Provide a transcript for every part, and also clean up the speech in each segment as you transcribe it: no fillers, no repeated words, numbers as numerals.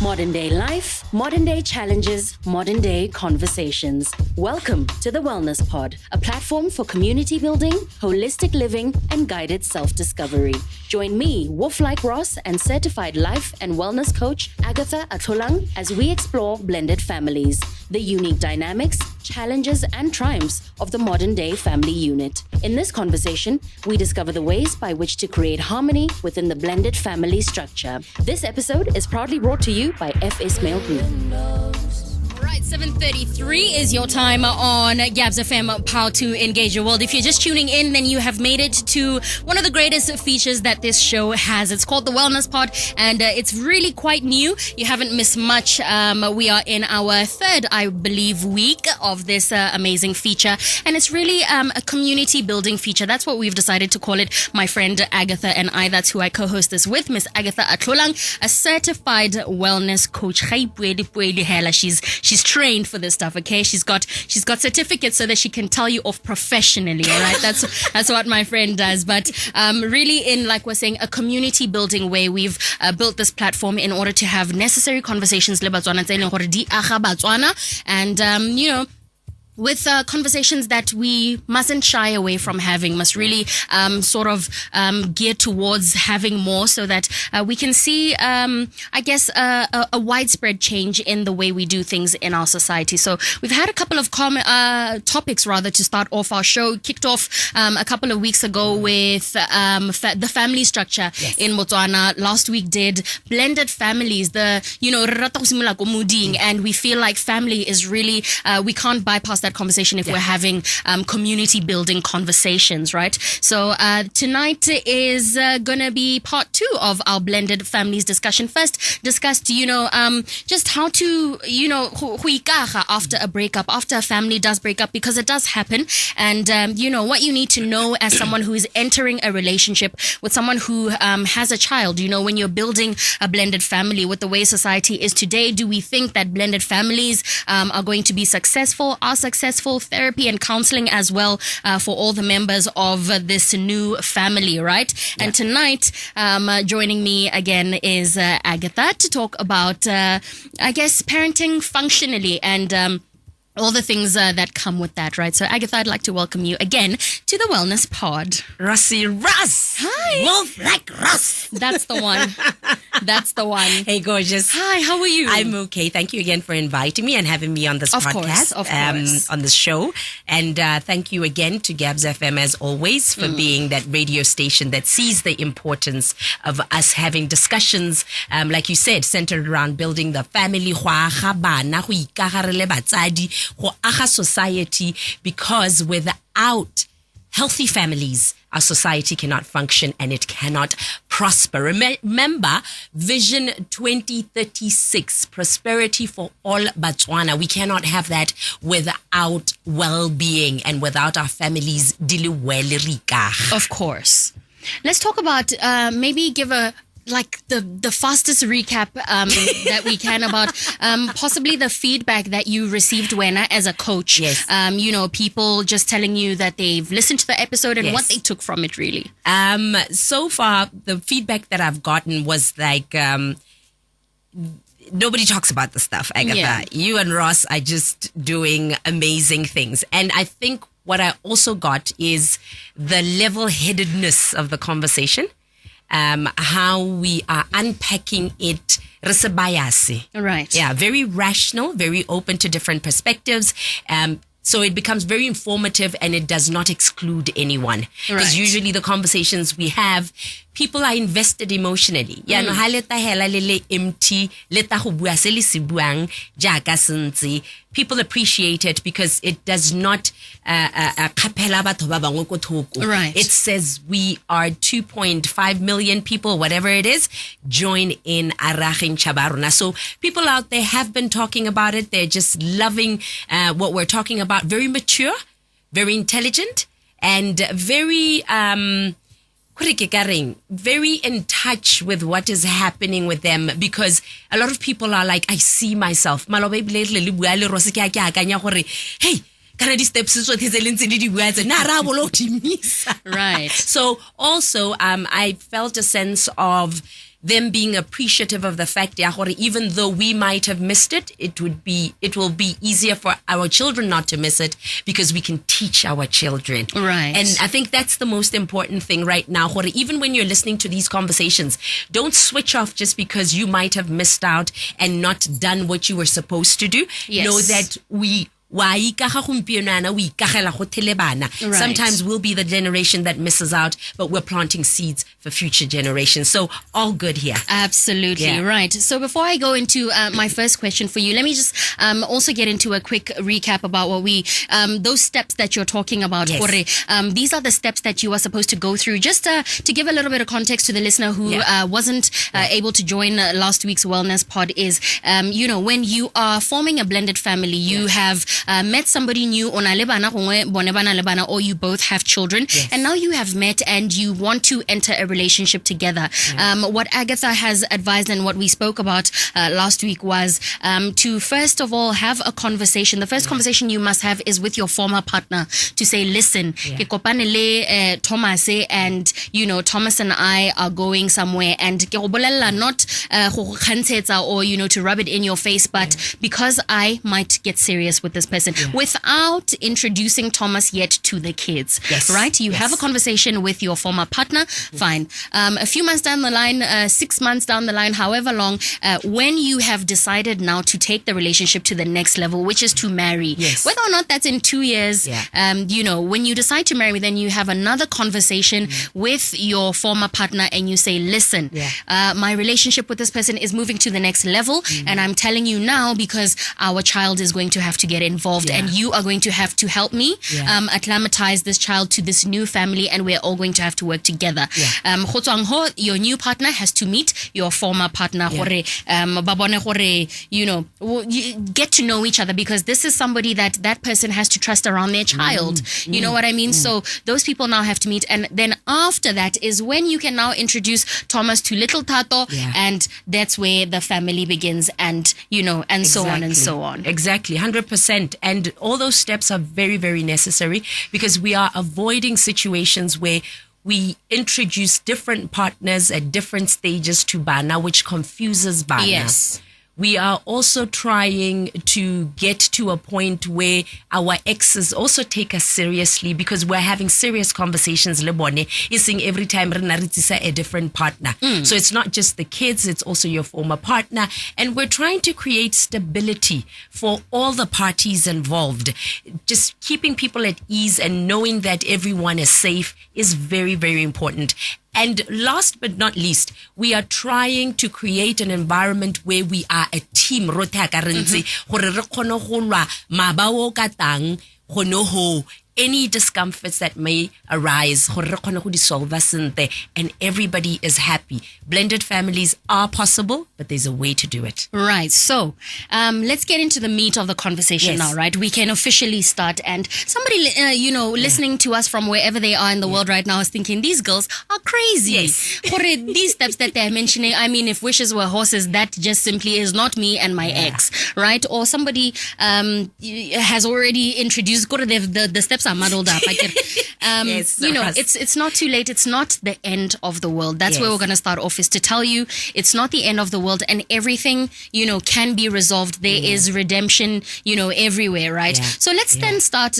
Modern day life, modern day challenges, modern day conversations. Welcome to the Wellness Pod, a platform for community building, holistic living, and guided self-discovery. Join me, Wolf-like Ross, and certified life and wellness coach Agatha Atlholang as we explore blended families, the unique dynamics, challenges, and triumphs of the modern day family unit. In this conversation, we discover the ways by which to create harmony within the blended family structure. This episode is proudly brought to you by FS Mail Group. Right, 7:33 is your time on Gabs FM, How to Engage Your World. If you're just tuning in, then you have made it to one of the greatest features that this show has. It's called the Wellness Pod, and it's really quite new. You haven't missed much. We are in our third, I believe, week of this amazing feature, and it's really a community building feature. That's what we've decided to call it. My friend Agatha and I, that's who I co-host this with, Miss Agatha Atlholang, a certified wellness coach. She's trained for this stuff, okay? She's got certificates so that she can tell you off professionally, all right? That's what my friend does. But really, in, like we're saying, a community building way, we've built this platform in order to have necessary conversations le Botswana tse leng gore di aga Botswana, and with conversations that we mustn't shy away from having, must really gear towards having more, so that we can see, a widespread change in the way we do things in our society. So we've had a couple of topics to start off our show. Kicked off a couple of weeks ago with the family structure in Botswana. Last week did blended families, and we feel like family is really, we can't bypass that conversation if we're having community building conversations, right? So tonight is gonna be part 2 of our blended families discussion. First discussed just how to after a breakup, after a family does break up, because it does happen, and what you need to know as someone who is entering a relationship with someone who has a child. When you're building a blended family, with the way society is today, do we think that blended families are going to be successful, therapy and counseling as well for all the members of this new family, right? Yeah. And tonight, joining me again is Agatha to talk about, parenting functionally and all the things that come with that, right? So, Agatha, I'd like to welcome you again to the Wellness Pod. Rossi Russ! Hi! Wolf like Russ! That's the one. That's the one. Hey, gorgeous. Hi, how are you? I'm okay. Thank you again for inviting me and having me on this podcast. Of course. On this show. And thank you again to Gabs FM, as always, for being that radio station that sees the importance of us having discussions, like you said, centered around building the family, go aga society, because without healthy families, our society cannot function and it cannot prosper. Remember, Vision 2036, prosperity for all Botswana. We cannot have that without well-being and without our families. Of course. Let's talk about, maybe give the fastest recap that we can about possibly the feedback that you received, Wena, as a coach. Yes. People just telling you that they've listened to the episode and what they took from it, really. So far, the feedback that I've gotten was like, nobody talks about the stuff, Agatha. Yeah. You and Ross are just doing amazing things. And I think what I also got is the level-headedness of the conversation. How we are unpacking it. Right. Yeah, very rational, very open to different perspectives. So it becomes very informative and it does not exclude anyone. Because usually the conversations we have, people are invested emotionally. Yeah, no, ha leta hela le empty, leta go bua se le se buang jaaka sentse. People appreciate it because it does not kapela batho ba bangwe ko thoko. Right. It says we are 2.5 million people, whatever it is, join in Arageng Chabaruna. So people out there have been talking about it. They're just loving what we're talking about. Very mature, very intelligent, and very very in touch with what is happening with them, because a lot of people are like, I see myself. Hey, right. So also, I felt a sense of them being appreciative of the fact that even though we might have missed it, it will be easier for our children not to miss it because we can teach our children. Right. And I think that's the most important thing right now. Even when you're listening to these conversations, don't switch off just because you might have missed out and not done what you were supposed to do. Yes. Know that sometimes we'll be the generation that misses out, but we're planting seeds for future generations. So all good here. Absolutely. Yeah. Right. So before I go into my first question for you, let me just also get into a quick recap about what those steps that you're talking about. Yes. These are the steps that you are supposed to go through. Just to give a little bit of context to the listener who wasn't able to join last week's wellness pod is, when you are forming a blended family, you have met somebody new, or you both have children, and now you have met and you want to enter a relationship together. What Agatha has advised and what we spoke about last week was to first of all have a conversation. The first conversation you must have is with your former partner to say, listen, ke kopane le Thomas, and Thomas and I are going somewhere, and ke go bolella not go kgantshetsa or to rub it in your face, but because I might get serious with this person without introducing Thomas yet to the kids. Right? You have a conversation with your former partner. Fine. A few months down the line, 6 months down the line, however long, when you have decided now to take the relationship to the next level, which is to marry, whether or not that's in 2 years, when you decide to marry, then you have another conversation with your former partner and you say, listen, my relationship with this person is moving to the next level, and I'm telling you now because our child is going to have to get involved, and you are going to have to help me acclimatize this child to this new family, and we're all going to have to work together. Your new partner has to meet your former partner, get to know each other, because this is somebody that person has to trust around their child. You know what I mean? So those people now have to meet, and then after that is when you can now introduce Thomas to little Tato, and that's where the family begins, and and so on and so on. Exactly, 100%. And all those steps are very, very necessary, because we are avoiding situations where we introduce different partners at different stages to Bana, which confuses Bana. Yes. We are also trying to get to a point where our exes also take us seriously, because we're having serious conversations. Ising every time a different partner. So it's not just the kids, it's also your former partner. And we're trying to create stability for all the parties involved. Just keeping people at ease and knowing that everyone is safe is very, very important. And last but not least, we are trying to create an environment where we are a team. Any discomforts that may arise, and everybody is happy. Blended families are possible, but there's a way to do it. Right. So let's get into the meat of the conversation now, right? We can officially start. And somebody, listening to us from wherever they are in the world right now is thinking, these girls are crazy. These steps that they're mentioning, I mean, if wishes were horses, that just simply is not me and my ex, right? Or somebody has already introduced, the steps are muddled up. It's not too late. It's not the end of the world. That's where we're going to start off, is to tell you it's not the end of the world, and everything, can be resolved. There is redemption, everywhere, right? So let's then start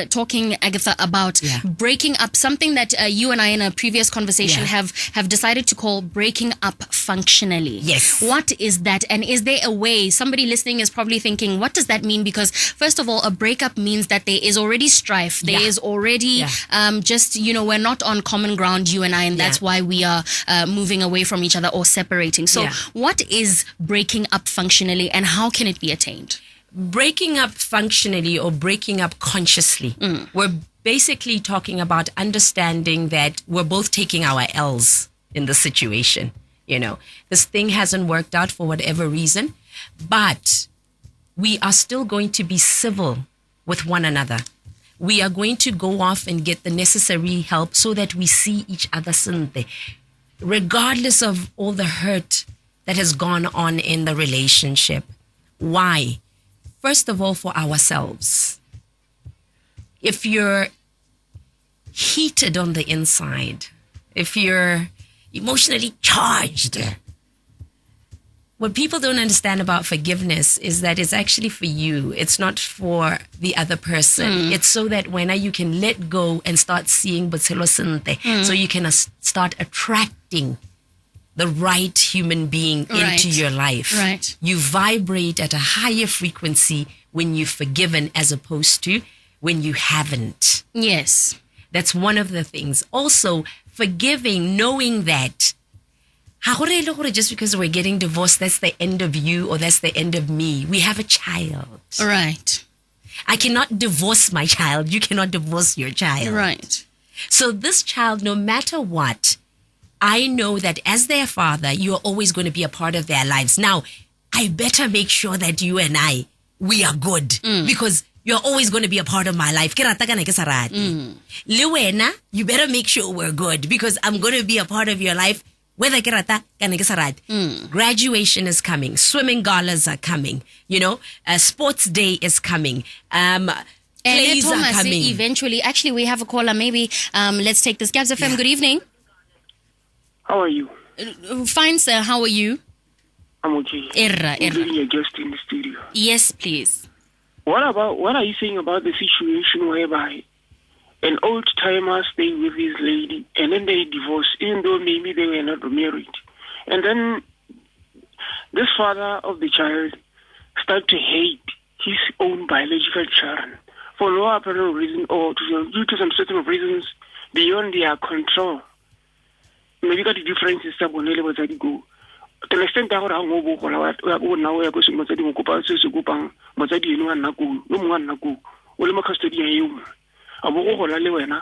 talking, Agatha, about breaking up, something that you and I in a previous conversation have decided to call breaking up functionally. What is that? And is there a way? Somebody listening is probably thinking, what does that mean? Because first of all, a breakup means that there is already strife. There is already we're not on common ground, you and I, and that's why we are moving away from each other or separating. So what is breaking up functionally, and how can it be attained? Breaking up functionally, or breaking up consciously, we're basically talking about understanding that we're both taking our L's in the situation. This thing hasn't worked out for whatever reason, but we are still going to be civil with one another. We are going to go off and get the necessary help so that we see each other regardless of all the hurt that has gone on in the relationship. Why? First of all, for ourselves. If you're heated on the inside, if you're emotionally charged, what people don't understand about forgiveness is that it's actually for you. It's not for the other person. It's so that when you can let go and start seeing botshelo sente, so you can start attracting the right human being into your life. Right. You vibrate at a higher frequency when you've forgiven as opposed to when you haven't. Yes. That's one of the things. Also, forgiving, knowing that just because we're getting divorced, that's the end of you or that's the end of me. We have a child. Right. I cannot divorce my child. You cannot divorce your child. Right. So this child, no matter what, I know that as their father, you're always going to be a part of their lives. Now, I better make sure that you and we are good because you're always going to be a part of my life. Luena, you better make sure we're good because I'm going to be a part of your life. Whether graduation is coming, swimming galas are coming, sports day is coming, plays are coming. Eventually, actually, we have a caller. Maybe let's take this. Gabs FM, good evening. How are you? Fine, sir. How are you? I'm okay. I'm doing a guest in the studio. Yes, please. What are you saying about the situation whereby an old timer stay with his lady and then they divorce, even though maybe they were not married, and then this father of the child start to hate his own biological child for no apparent reason or due to some certain reasons beyond their control. Maybe got the difference is go. To the extent that I go now I go to Motsadi mo kopa se se kopang Motsadi eno a nna go no mo a nna go o le mo custody ya eo a bo go gola le wena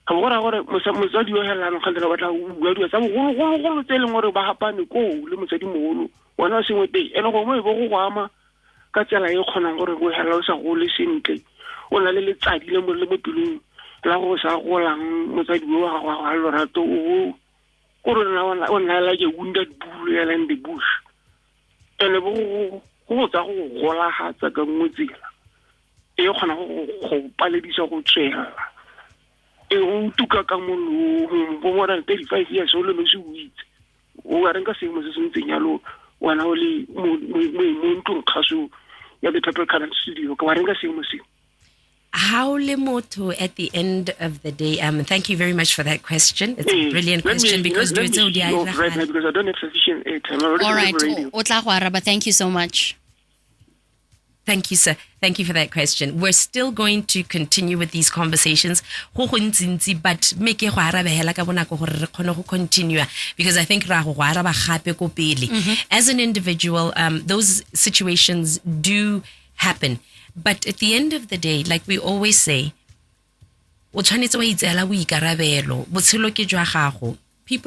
a bo gore Motsadi yo hela no khandela batla bua di tsa go tse leng gore ba hapane ko le Motsadi mogolo wona se ngwe ene go mo e bo go ama ka tsela e kgonang gore go hela o sa go le sentle o na le letsadi le mo pelong la go sa golang Motsadi yo ga go lorato o like a wounded bull in the bush. And go tsa go gola ha tsa ka motsela e gona go paledisa go tsela e o tuka ka molo go more than 35 years old no se witse o a renka sengwe se sentseng yalo wana o le mo ntong khaso ya the Purple Current studio ka wa renka sengwe se. How lemoto at the end of the day? Thank you very much for that question. It's a brilliant question because I don't have sufficient time. All right. Otla go araba. Thank you so much. Thank you, sir. Thank you for that question. We're still going to continue with these conversations, but make go arabe hela ka bonako gore re kgone go continue because I think ra go araba gape ko pele. As an individual, those situations do happen. But at the end of the day, like we always say, people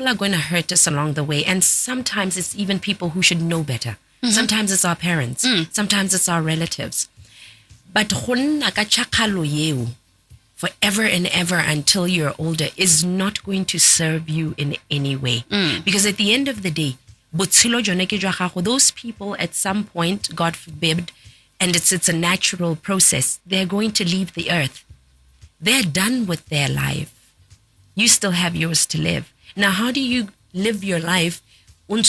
are going to hurt us along the way. And sometimes it's even people who should know better. Sometimes it's our parents. Sometimes it's our relatives. But forever and ever until you're older is not going to serve you in any way. Because at the end of the day, those people at some point, God forbid, and it's a natural process, they're going to leave the earth. They're done with their life. You still have yours to live. Now, how do you live your life? Right.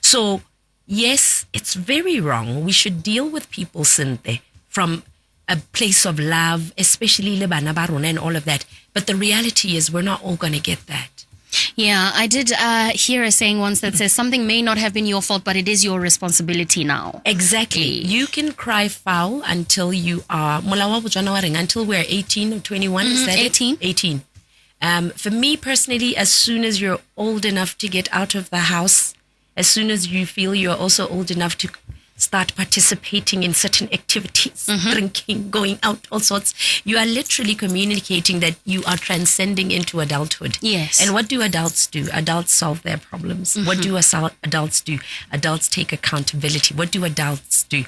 So, yes, it's very wrong. We should deal with people, Sinte, from a place of love, especially le bana ba rona and all of that. But the reality is we're not all going to get that. Yeah, I did hear a saying once that says something may not have been your fault, but it is your responsibility now. Exactly. You can cry foul until you are, until we're 18 or 21. Is that 18. 18. For me personally, as soon as you're old enough to get out of the house, as soon as you feel you're also old enough to start participating in certain activities, drinking, going out, all sorts, you are literally communicating that you are transcending into adulthood. Yes. And what do adults do? Adults solve their problems. What do adults do? Adults take accountability. What do adults do?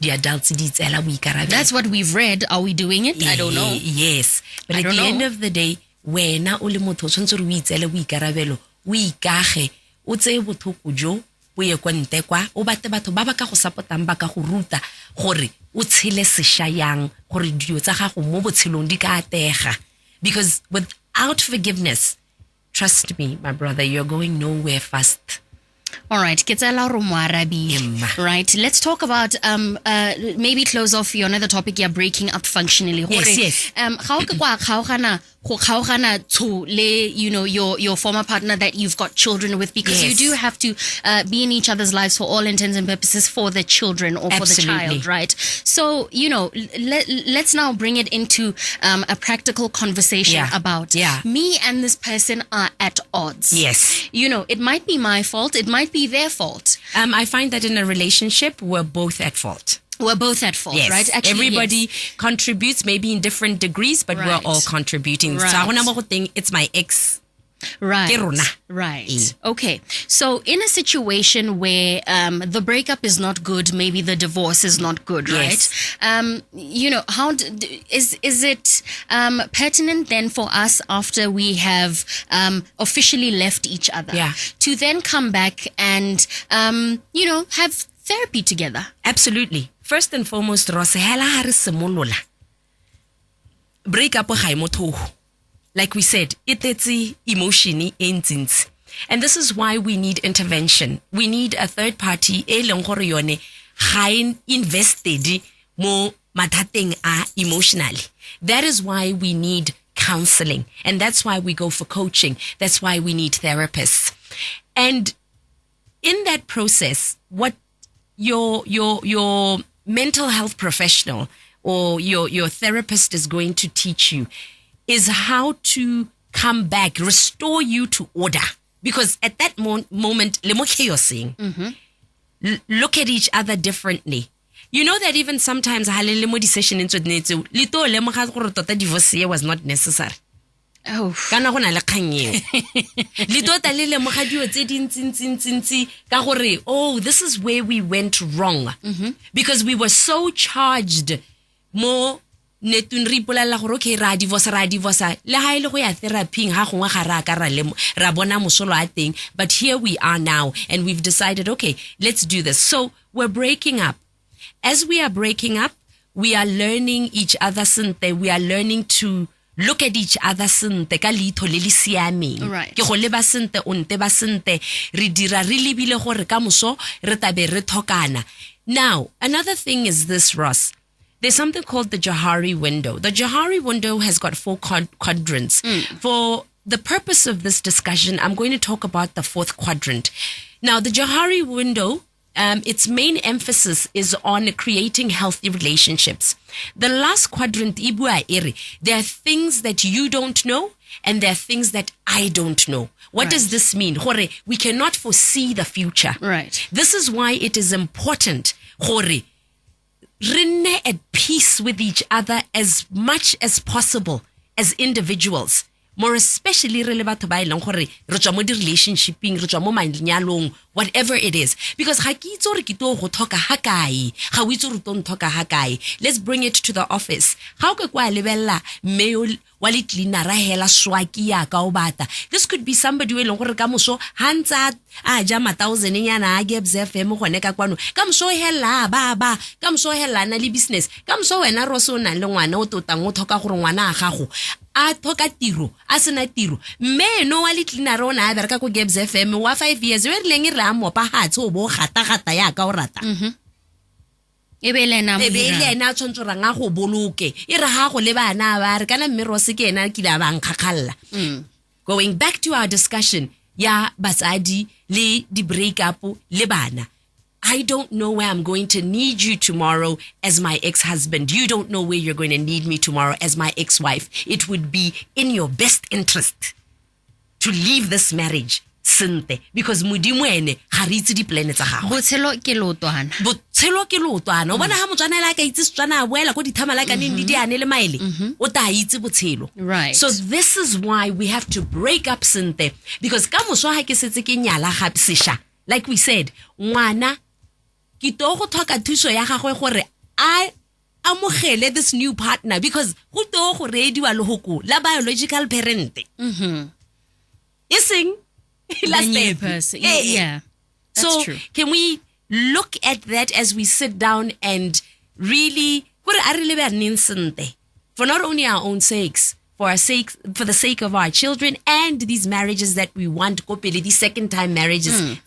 The adults That's what we've read. Are we doing it? I don't know. Yes. But at the end of the day, wena o le motho tshwantse re o itsele boikarabelo o ikage o tseye bothoko jo o ye kwa nte kwa o bate batho ba ba ka go supportang ba ka go ruta gore o tshele sesha yang gore dio tsa gago mo botshelong di ka atega, because without forgiveness, trust me my brother, you're going nowhere fast. All right, right. Let's talk about maybe close off your another topic. You're breaking up functionally. Yes. You know, your former partner that you've got children with, because you do have to be in each other's lives for all intents and purposes for the children or for the child, right? So, you know, let's now bring it into a practical conversation about me and this person are at odds. Yes. You know, it might be my fault, it might be their fault. I find that in a relationship, we're both at fault. We're both at fault, right? Actually, everybody contributes, maybe in different degrees, but we're all contributing. Right. So it's my ex. Right. Okay. So in a situation where the breakup is not good, maybe the divorce is not good, right? You know, how is it pertinent then for us, after we have officially left each other, to then come back and you know, have therapy together? Absolutely. First and foremost, breakup like we said, it's emotion. And this is why we need intervention. We need a third party invested mo mathateng emotionally. That is why we need counseling. And that's why we go for coaching. That's why we need therapists. And in that process, what your mental health professional or your therapist is going to teach you is how to come back, restore you to order. Because at that moment, look at each other differently. You know that even sometimes divorce was not necessary. Oh. Oh, this is where we went wrong. Because we were so charged more okay, ra divorce le ha ile go ya therapy ha gongwe ga ra ka ra bona mosolo a teng, but here we are now and we've decided, okay, let's do this. So we're breaking up. As we are breaking up, we are learning each other sente. We are learning to look at each other sente ka litho le le siameng ke go leba sente o nte ba sente re dira re lebile gore ka moso re tabe re thokana. Now another thing is this, Ross. There's something called the Johari window. The Johari window has got 4 quadrants. For the purpose of this discussion, I'm going to talk about the 4th quadrant. Now, the Johari window, its main emphasis is on creating healthy relationships. The last quadrant, there are things that you don't know and there are things that I don't know. What does this mean? We cannot foresee the future. Right. This is why it is important, remain at peace with each other as much as possible as individuals. More especially related to relationship, whatever it is. Because let's bring it to the office. How this could be somebody who business. A toka tiro a sena tiro me no wa litlina rona a bereka go Gabs FM wa 5 years we re leng re a mopa hatse o bo gata ya ka o rata ebe lena tshwantse ranga go boloke e re ha go le bana ba re kana mme ro se ke ena ke la bang khakalla. Going back to our discussion ya batsadi le di break up le bana. I don't know where I'm going to need you tomorrow as my ex-husband. You don't know where you're going to need me tomorrow as my ex-wife. It would be in your best interest to leave this marriage, sente, because Mudimu ene ga re itse di planets tsa gago. Botshelo ke lotwana. O bona ha Motswana la ka itse Setswana a boela go di thamala ka neng di ane le maele o ta itse botshelo. Right. So this is why we have to break up sente, because ka moswa ha ke setse ke nyala gape sesha, like we said, ngwana ki to go thoka thuso ya gagwe gore a amogele this new partner, because go to go rediwa le hoko la biological parent. Ising the new person. Yeah. So true. can we look at that as we sit down and really, for not only our own sakes, for the sake of our children and these marriages that we want, these second time marriages.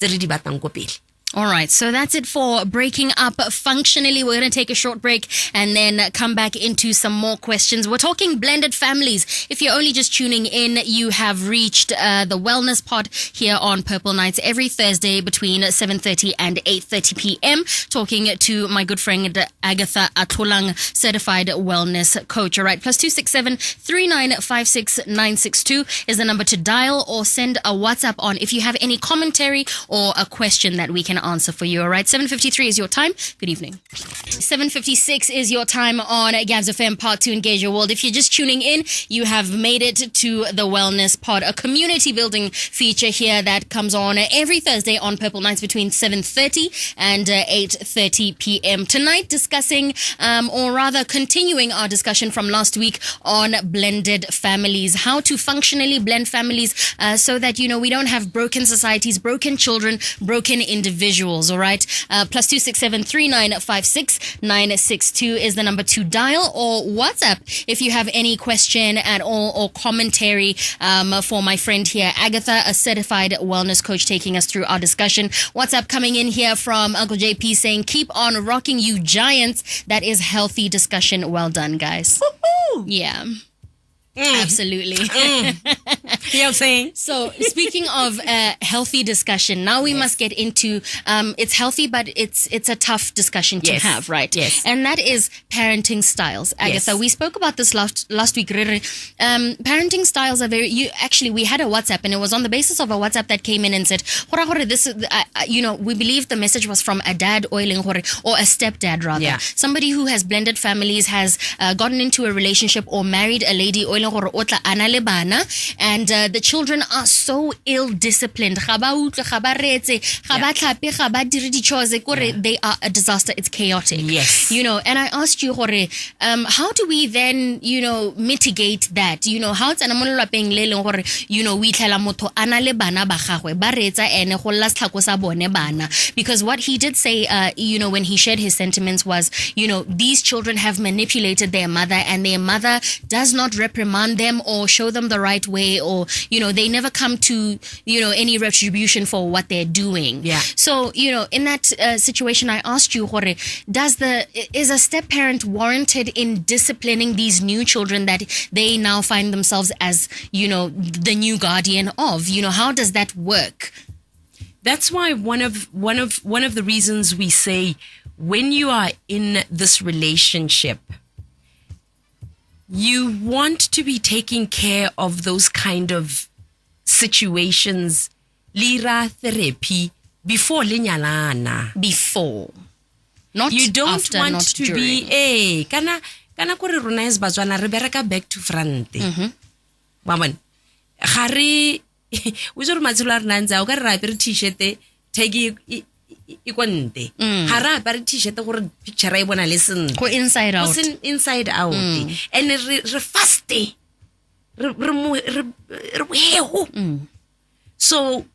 All right, so that's it for breaking up functionally. We're going to take a short break and then come back into some more questions. We're talking blended families. If you're only just tuning in, you have reached the Wellness Pod here on Purple Nights every Thursday between 7:30 and 8:30 p.m. Talking to my good friend Agatha Atlholang, certified wellness coach. All right, +267 3956 962 is the number to dial, or send a WhatsApp on if you have any commentary or a question that we can answer for you. All right, 7:53 is your time. Good evening. 7:56 is your time on Gabs FM Part 2 Engage Your World. If you're just tuning in, you have made it to the Wellness Pod, a community building feature here that comes on every Thursday on Purple Nights between 7:30 and 8:30 p.m. Tonight, discussing, or rather continuing our discussion from last week on blended families, how to functionally blend families so that, we don't have broken societies, broken children, broken individuals. All right. +267 3956 962 is the number to dial, or WhatsApp if you have any question at all or commentary for my friend here, Agatha, a certified wellness coach, taking us through our discussion. WhatsApp coming in here from Uncle JP saying, "Keep on rocking, you giants." That is healthy discussion. Well done, guys. Woo-hoo! Yeah. Absolutely. You know what I'm saying? So speaking of healthy discussion, now we must get into it's healthy, but it's a tough discussion to have, right? Yes. And that is parenting styles. Agatha, we spoke about this last week. Parenting styles are we had a WhatsApp, and it was on the basis of a WhatsApp that came in and said, this is, we believe the message was from a dad or a stepdad rather. Yeah. Somebody who has blended families, has gotten into a relationship or married a lady and the children are so ill-disciplined. They are a disaster. It's chaotic. Yes. And I asked you, how do we then, mitigate that? How it's we tell motho ana le bana ba gagwe ba retsa ene go lla setlhako sa bone bana. Because what he did say, when he shared his sentiments was, these children have manipulated their mother, and their mother does not reprimand them or show them the right way, or they never come to any retribution for what they're doing. Yeah. So in that situation, I asked you, is a step parent warranted in disciplining these new children that they now find themselves as the new guardian of? How does that work? That's why one of the reasons we say, when you are in this relationship, you want to be taking care of those kind of situations, lira therapy, before linyalana. Before. Not you don't after, want not to during. be kana kore rona as Botswana re bereka back to front. Mama, gare we zo re matshelo a rena ntse o ka re apere t-shirt tag ikwante hara apare t-shirt gore picture e bona le sentle Go inside out. Inside out. And re faste so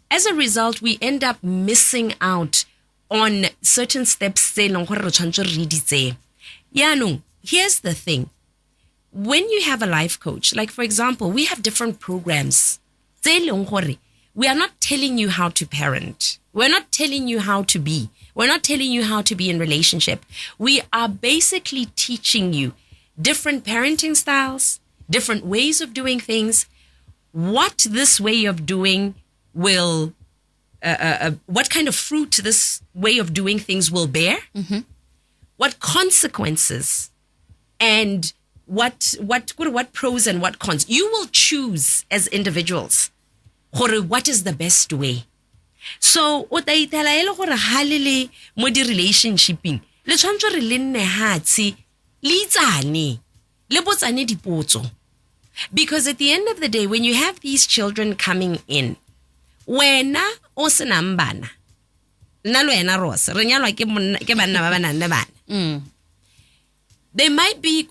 as a result we end up missing out on certain steps tse leng gore re tshwantse re di tse. Yaanong, here's the thing. When you have a life coach, like for example, we have different programs. We are not telling you how to parent. We're not telling you how to be. We're not telling you how to be in relationship. We are basically teaching you different parenting styles, different ways of doing things, what this way of doing will, what kind of fruit this way of doing things will bear, what consequences, and what pros and what cons. You will choose as individuals what is the best way. So o ta itela ele gore halele mo di relationshiping le tshwantse re le nne hatsi le itsane le botsane dipotso. Because at the end of the day, when you have these children coming in, wena o senang bana nna le wena rose re nyalwa ke banna ba ba nang le bana, there might be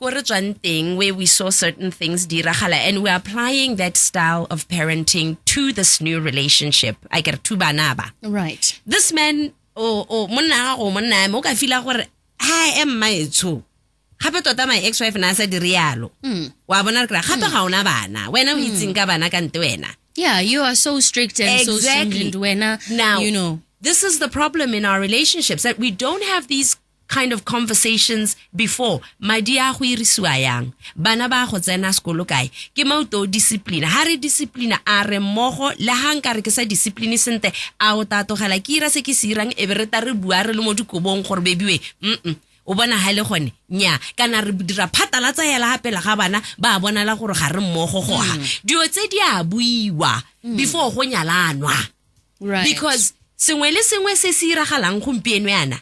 thing where we saw certain things diragala and we're applying that style of parenting to this new relationship. I get to banaba. Right. This man monna mo ka feel gore I am my too. Gape tota my ex-wife na sa dirialo. Wa bona re gape ga ona bana. Wena o itseng ka bana kante wena. Yeah, you are so strict and so stringent when now, you know. This is the problem in our relationships, that we don't have these kind of conversations before. My dear, go irisiwa yang bana ba go tsena sekolo kae ke mauto discipline ha re discipline a re mmogo le hang ka re ke sa discipline sente a o tatogela ke ira se ke sirang e be re ta re bua re le mo dikobong gore bebiwe o bona ha le gone nya kana re dira phatala tsa yela hapela ga bana ba bona la gore ga re mmogo go ha dio tse di a buiwa before go nyalanwa. Right. Because sengwe le sengwe se se iragalang gompieno yana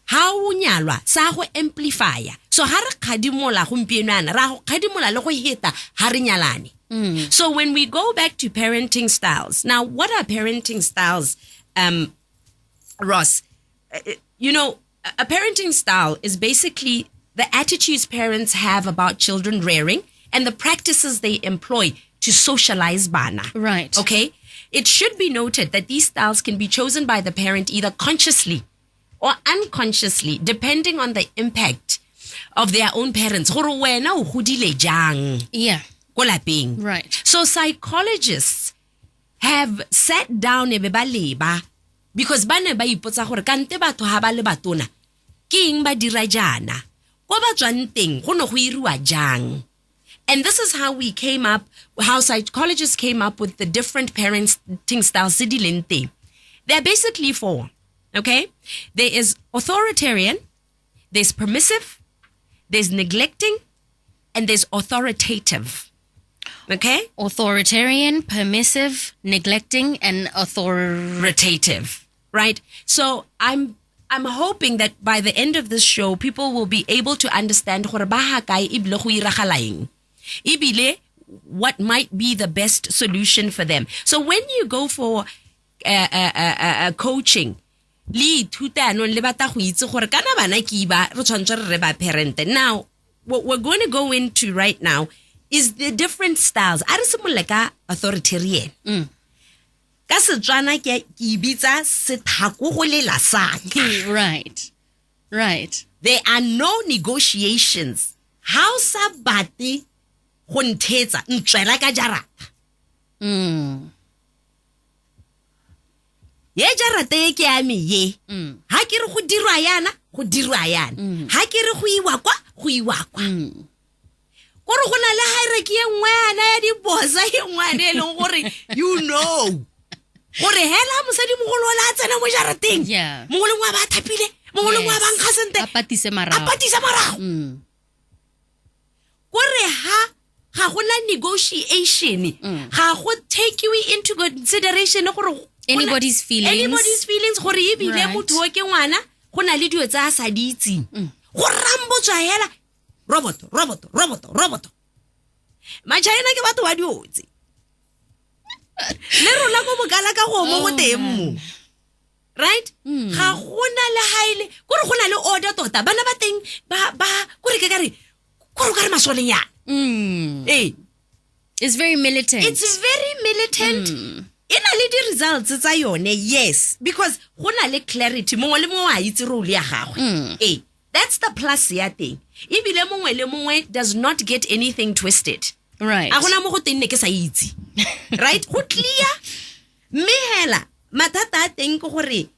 ha o nyalwa sa go amplifier. So ha re khadimola gompieno yana ra go khadimola le go hita ha re nyalane. So when we go back to parenting styles, now what are parenting styles, Ross? You know, a parenting style is basically the attitudes parents have about children rearing and the practices they employ to socialize bana. Right. Okay? It should be noted that these styles can be chosen by the parent either consciously or unconsciously, depending on the impact of their own parents. Gore wena o godile jang Yeah. ko lapeng. Right. So psychologists have sat down e be ba leba because ba ne ba ipotsa gore kante batho ha ba le batona ke eng ba dira jana go ba tswang teng go no go iriwa jang. And this is how how psychologists came up with the different parenting styles. There are basically 4, okay? There is authoritarian, there's permissive, there's neglecting, and there's authoritative. Okay? Authoritarian, permissive, neglecting, and Authoritative, right? So I'm hoping that by the end of this show, people will be able to understand what might be the best solution for them. So when you go for coaching, now what we're going to go into right now is the different styles. Authoritarian. Right. Right. There are no negotiations. How sabati hunteza ntwela ka jarata. Ye jarata ye ke ami ye. Ha ke re go dirwa yana, go dirwa yana. Ha ke re go iwa kwa, go iwa kwa. Gore go na le hierarchy e nngwe yana ya dibosa e nngwe e leng gore you know. Gore hela mosadi mogolo la tsena mo jarateng. Yeah. Mogolo wa ba thapile, mogolo wa ba nkgasente. Apatise marago. Gore ha gona negotiation, ga go take you into consideration gore Anybody's feelings. gore e bile motho o ke ngwana go na le dio tsa sa di itseng. Go rambotswa hela robot. Machaina ke batho ba diotse. Le rona go bogala ka go mo go teng mo. Right? Ga gona le haile gore go na le order tota bana ba teng ba gore ke kare masolenya. It's very militant. It's very militant. Ina le di results tsa yone, yes, because go na le clarity mongwe le mongwe a itse role ya gagwe. That's the plus ya thing. Ibile mongwe le mongwe does not get anything twisted. Right. A gona mo go tenne ke sa itse. Right? Go clear. Me hela matata a teng go gore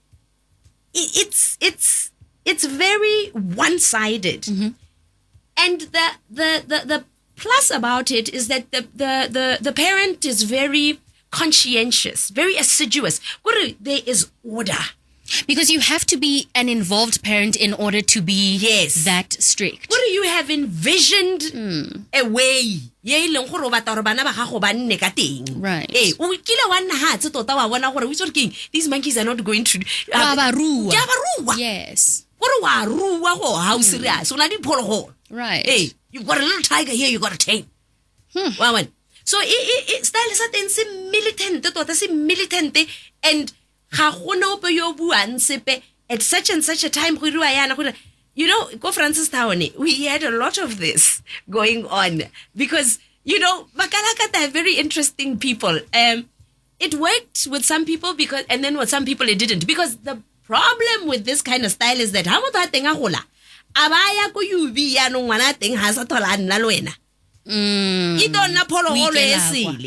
it's very one-sided. And the plus about it is that the parent is very conscientious, very assiduous. There is order. Because you have to be an involved parent in order to be that strict. What do you have envisioned a way? Right. These monkeys are not going to Yes. Right. Hey, you've got a little tiger here, you got a tail. So it style is militant and at such and such a time go Francis Town, we had a lot of this going on because, Makalakata are very interesting people. It worked with some people and then with some people it didn't. Because the problem with this kind of style is that, abaya ko yubi ya no ngwana teng ha sa thola nna le wena.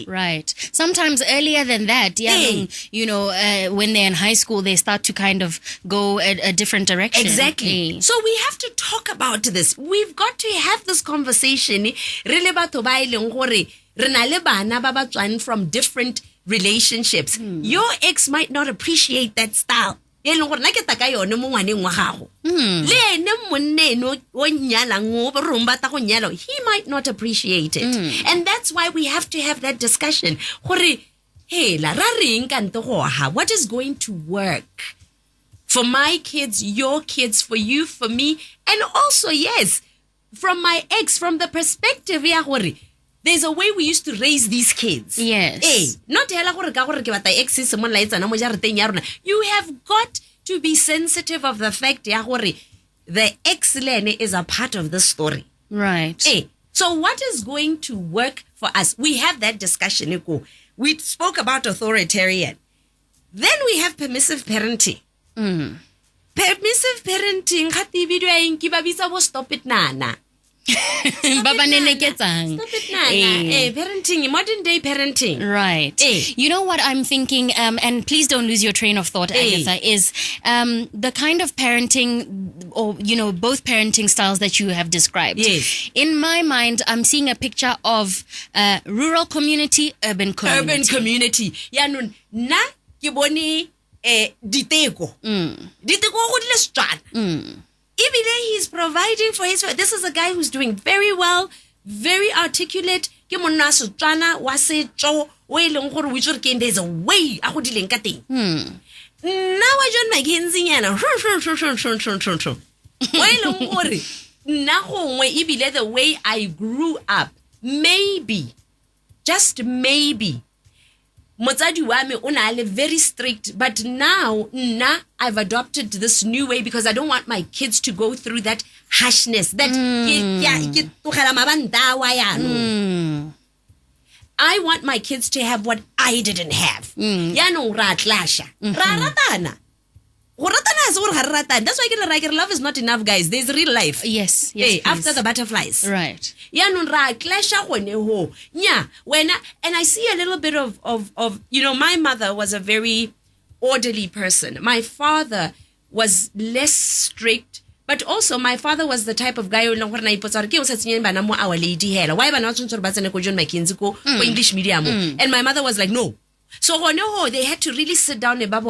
Right. Sometimes earlier than that, when they're in high school, they start to kind of go a different direction. Exactly. So we have to talk about this. We've got to have this conversation. From different relationships. Your ex might not appreciate that style. He might not appreciate it. And that's why we have to have that discussion. What is going to work for my kids, your kids, for you, for me, and also, yes, from my ex, from the perspective, there's a way we used to raise these kids. Yes. Not you have got to be sensitive of the fact the ex is a part of the story. Right. So what is going to work for us? We have that discussion. We spoke about authoritarian. Then we have permissive parenting. Permissive parenting, stop it, nana. Parenting, modern day parenting. Right. You know what I'm thinking, and please don't lose your train of thought, Agatha, is the kind of parenting or, both parenting styles that you have described. Yes. In my mind, I'm seeing a picture of rural community, urban community. Urban community. Na kiboni diteko. Diteko go dile he's providing for his. This is a guy who's doing very well, very articulate. There's a way a go dileng ka teng. Now I John McKinsey the way I grew up, maybe, just maybe, motsadi wa me o na le very strict, but now I've adopted this new way because I don't want my kids to go through that harshness. That I want my kids to have what I didn't have. That's why I get love is not enough, guys. There's real life. Yes. After the butterflies. Right. And I see a little bit of my mother was a very orderly person. My father was less strict, but also my father was the type of guy who English medium. And my mother was like, no. So they had to really sit down and but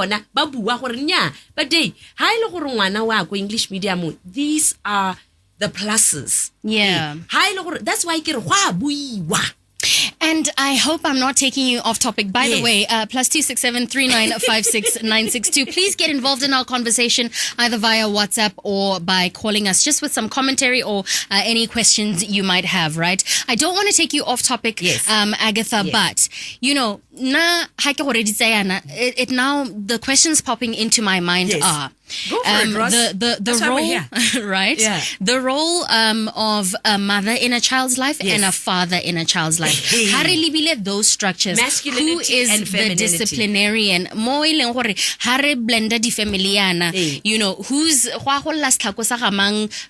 English medium, these are the pluses. Yeah. That's why And I hope I'm not taking you off topic. By the way, +267 3956 962. Please get involved in our conversation either via WhatsApp or by calling us just with some commentary or any questions you might have, right? I don't want to take you off topic, Agatha, but, now the questions popping into my mind are, go for it, Ross. the role, right? Yeah. The role of a mother in a child's life and a father in a child's life. Those structures. Masculinity Who is and femininity. the disciplinarian? Who's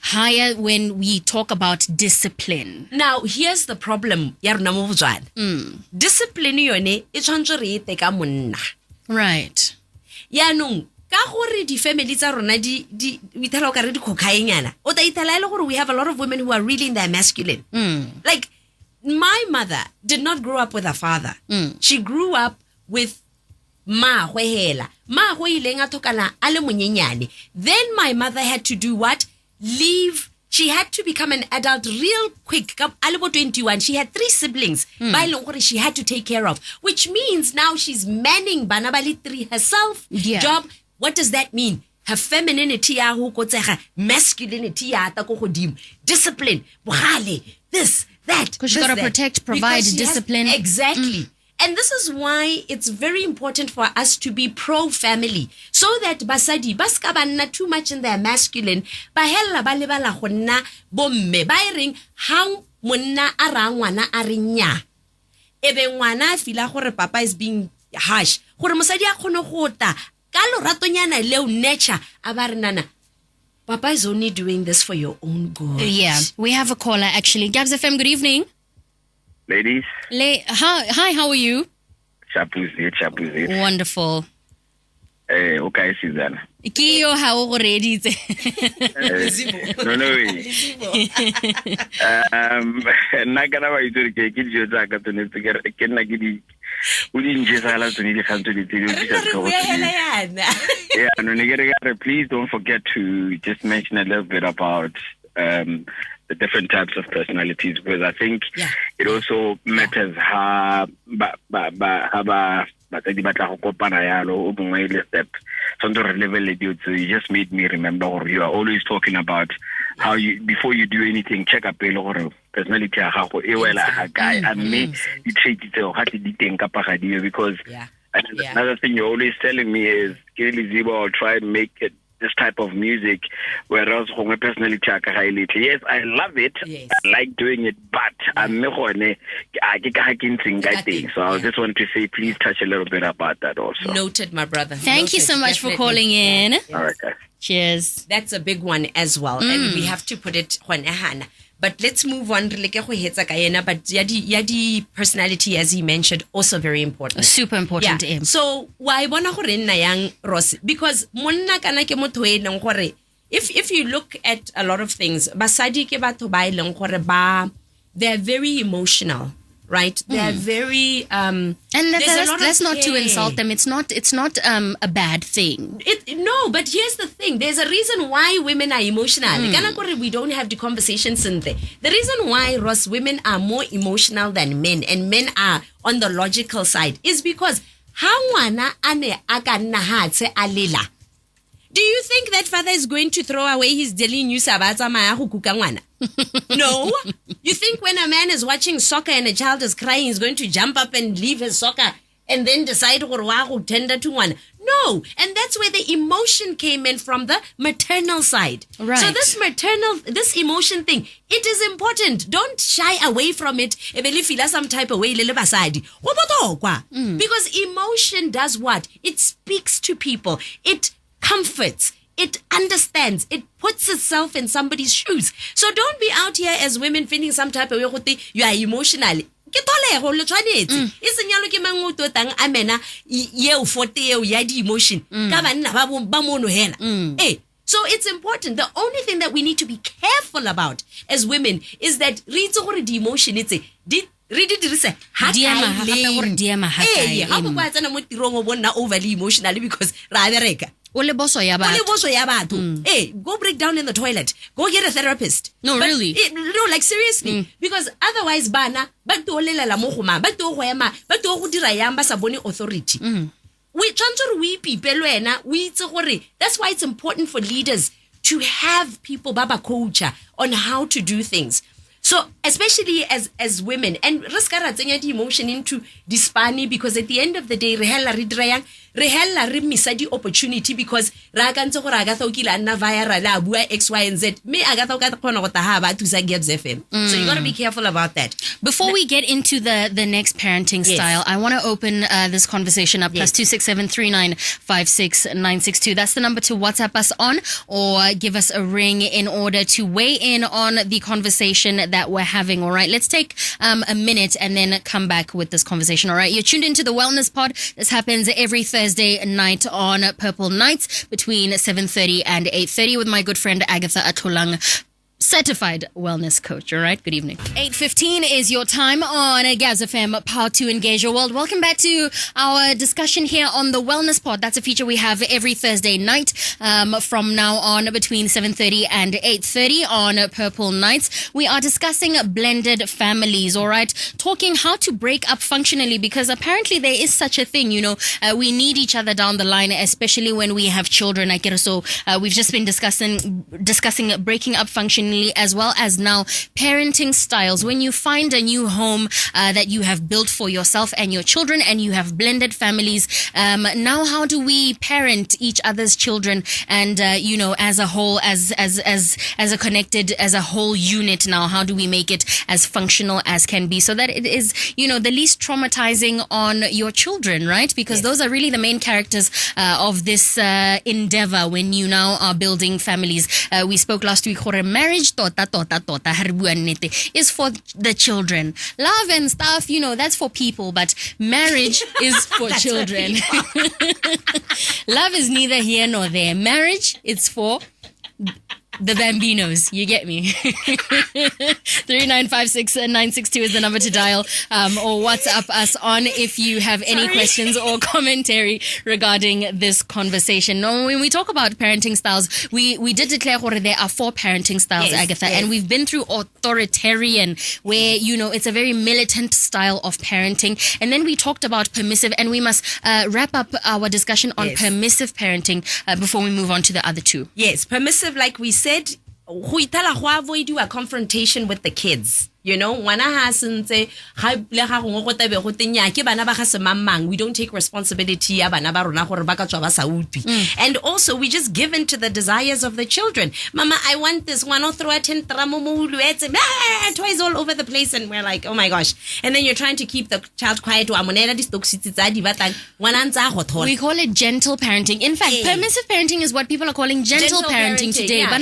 higher when we talk about discipline? Now, here's the problem. Discipline yone e tshwantse re ite ka monna. Right. Ka gore di family tsa rona di ithala ka re di khokhaenyana o ta ithala ile gore we have a lot of women who are really in their masculine. Like my mother did not grow up with a father. She grew up with ma hwehela. Ma ho ileng a thokana ale monyenyane. Then my mother had to do what? Leave. She had to become an adult real quick. Alebo 21. She had 3 siblings. She had to take care of. Which means now she's manning Banabali 3 herself. Yeah. Job. What does that mean? Her femininity, masculinity, discipline, this, that. Because she's got to protect, provide, discipline. Exactly. And this is why it's very important for us to be pro-family, so that basadi ba ska ba nna too much in their masculine, ba hella ba lebala go nna bomme ba reng hang monna a ra ngwana a re nya ebe ngwana a fila gore papa is being harsh gore mosadi a khone go ta ka loratonyana leo nature a ba re nana papa is only doing this for your own good. Yeah, we have a caller actually. Gabs FM, good evening. Ladies. Hi, how are you? Chapuzit. Wonderful. Okay, Susanna. Kiyo how already? No. Nakana ba itse ke dijo tsa ka tsone ke nna ke di o di njetsala tsone di kgantse di tiri Yeah, no please don't forget to just mention a little bit about the different types of personalities, because I think it also matters how batsadi ba tla go kopana yalo o bongwe le step sonto re level you just made me remember, or you are always talking about how you, before you do anything, check up pele gore personality ya gago e wela ga kae a mme di trait tseo ga di teng ka pagadi, because another thing you're always telling me is I'll try and make it this type of music, whereas my personality, yes, I love it. Yes. I like doing it, but I'm not going to. So I just want to say, please touch a little bit about that also. Noted, my brother. Thank you so much for calling in. All right, guys. Cheers. That's a big one as well, and we have to put it on a hand. But let's move on. But yadi personality, as he mentioned, also very important. Super important. Yeah. So why bona gore nna yang Ross? Because monna kana ke motho e leng gore if you look at a lot of things, basadi ke batho ba ileng gore ba, they're very emotional. Right, they're very and that's not to insult them. It's not a bad thing. No, but here's the thing: there's a reason why women are emotional. We don't have the conversations in there. The reason why Ross, women are more emotional than men, and men are on the logical side, is because hangwana ane akanna hatse alila. Do you think that father is going to throw away his daily news sabatsa maya go kuka ngwana? No. You think when a man is watching soccer and a child is crying, he's going to jump up and leave his soccer and then decide to tender to one? No. And that's where the emotion came in from the maternal side. Right. So this emotion thing, it is important. Don't shy away from it. Feel some type of way, because emotion does what? It speaks to people. It comforts, it understands, it puts itself in somebody's shoes. So don't be out here as women feeling some type of way you are emotional. So it's important. The only thing that we need to be careful about as women is that the emotion it's overly emotionally because go break down in the toilet. Go get a therapist. No, really? No, like seriously. Because otherwise, bana, authority. That's why it's important for leaders to have people baba coach on how to do things. So especially as women, and riskara tsenya di emotion into dispani, because at the end of the day rehella re misa di opportunity, because ra ka ntse gore Agatha o kile nna viral a bua X, Y, and Z. Me Agatha o ka kgona go taha ba thusa Gabs FM. So you got to be careful about that. Before we get into the next parenting style, I want to open this conversation up. Plus 26739569662. That's the number to WhatsApp us on, or give us a ring in order to weigh in on the conversation that we're having. All right, let's take a minute and then come back with this conversation. All right, you're tuned into the Wellness Pod. This happens every Thursday night on Purple Nights between 7:30 and 8:30 with my good friend Agatha Atlholang, certified wellness coach. All right, good evening. 8:15 is your time on Gabs FM, Power to Engage Your World. Welcome back to our discussion here on the Wellness Pod. That's a feature we have every Thursday night from now on between 7:30 and 8:30 on Purple Nights. We are discussing blended families, all right? Talking how to break up functionally, because apparently there is such a thing, we need each other down the line, especially when we have children. So we've just been discussing breaking up functionally finally, as well as now parenting styles. When you find a new home that you have built for yourself and your children, and you have blended families, now how do we parent each other's children and as a whole, as a connected, as a whole unit? Now how do we make it as functional as can be, so that it is the least traumatizing on your children, right? Because those are really the main characters of this endeavor when you now are building families. We spoke last week, marriage is for the children. Love and stuff, that's for people, but marriage is for children. Love is neither here nor there. Marriage, it's for the bambinos. You get me? 3956962 is the number to dial, or WhatsApp us on if you have any questions or commentary regarding this conversation. Now, when we talk about parenting styles, we did declare that there are 4 parenting styles, Agatha, and we've been through authoritarian, where it's a very militant style of parenting, and then we talked about permissive, and we must wrap up our discussion on permissive parenting before we move on to the other 2. Yes, permissive, like we said, go avoid a confrontation with the kids. We don't take responsibility. And also, we just give in to the desires of the children. Mama, I want this one. I'll throw a toys all over the place, and we're like, oh my gosh. And then you're trying to keep the child quiet. We call it gentle parenting. In fact, permissive parenting is what people are calling gentle parenting today. Yeah.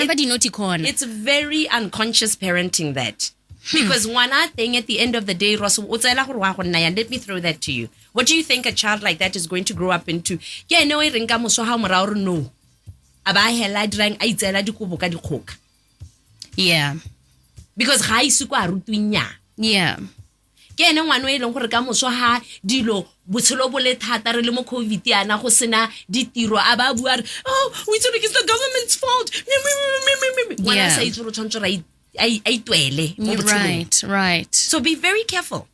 It's very unconscious parenting, that. Because one thing at the end of the day, let me throw that to you. What do you think a child like that is going to grow up into? No. Yeah. Because yeah. ke ene ngwana e leng gore ka moso ha dilo botshelo bo le thata re le mo covid yana go sena ditiro a ba bua oh we think it's the government's fault. Right. So be very careful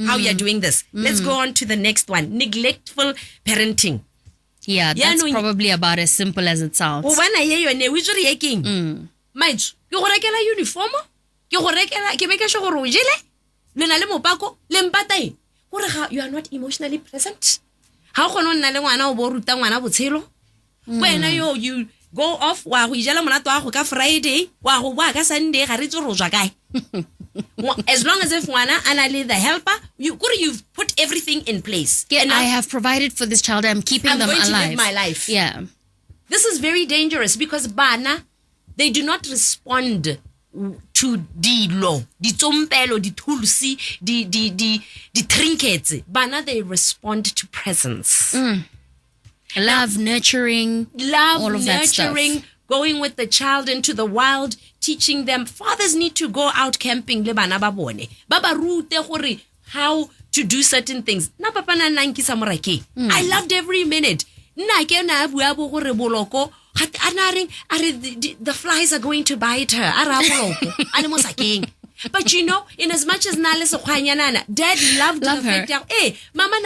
how you're doing this. Let's go on to the next one. Neglectful parenting. Yeah, that's probably about as simple as it sounds. We uniform, ke make sure gore o jele lena le mopako le mpatai gore you are not emotionally present. Ha go no nna le ngwana o bo ruta ngwana botshelo wena you go off wa go ijela monato wa go ka Friday wa go bua ka Sunday ga re tso ro jwa kae. As long as if ngwana ana le the helper, you've put everything in place. And I have provided for this child. I'm keeping them alive. I'm going to live my life. Yeah. This is very dangerous because bana, they do not respond to the law, the tompelo, the tulsi, the trinkets. Bana, they respond to presence. Love, nurturing, all of that stuff. Going with the child into the wild, teaching them. Fathers need to go out camping le bana ba bone. Baba rute gore how to do certain things. Na papa na nanki samorake. I loved every minute. Na ke na bua bo gore boloko. The flies are going to bite her. But in as much as Dad loved her. Hey, Mama